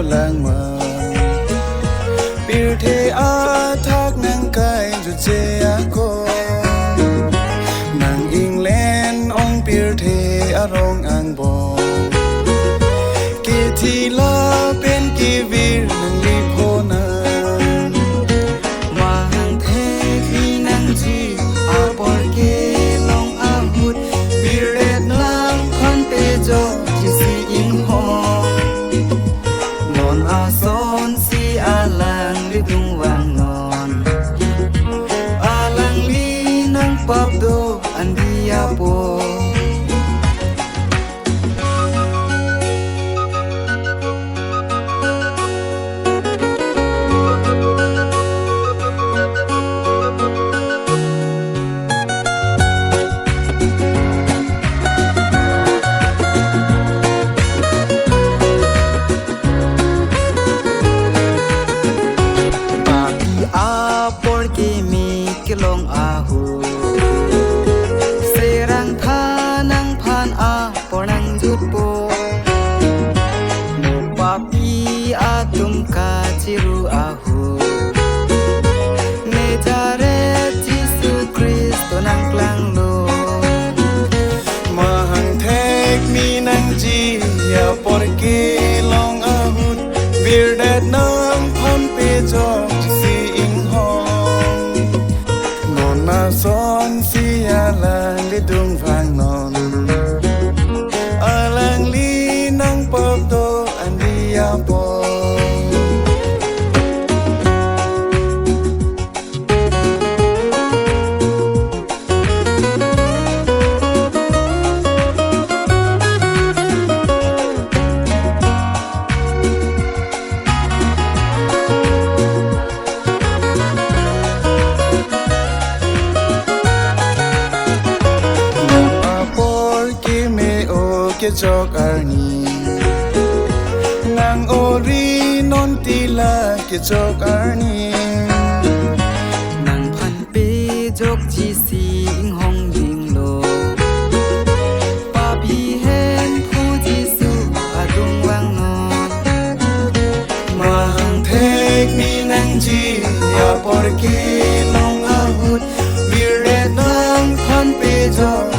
lang man pirthe a thak nang kai ju che ako nang england ong pirthe a rong ang bo ki thi la pen ki vir nang li pho na ma hang the ki nang ji a por ke long a hut piret lang khan pe jo ji si in ho non a son si a lang li dung wang non a lang li nang pap do an dia po long ahu serang tha nang phan a porang jut po mo papi a tum ka chiru ahu Nazaret Jesu Kristo nang klang lo mahang thek mi nang ji ya porque long ahu virdet nang phan pe jo si ing ho na son si a lang li dung vang non a lang li nang pop do an dia po jok arni nang ori non tila ke jok arni nang phan pe jok ji si ing hong ding lo pa bi hen phu ji su adung wang non ma hang thek mi nang ji ya porque long a hut vi re nang phan pe jok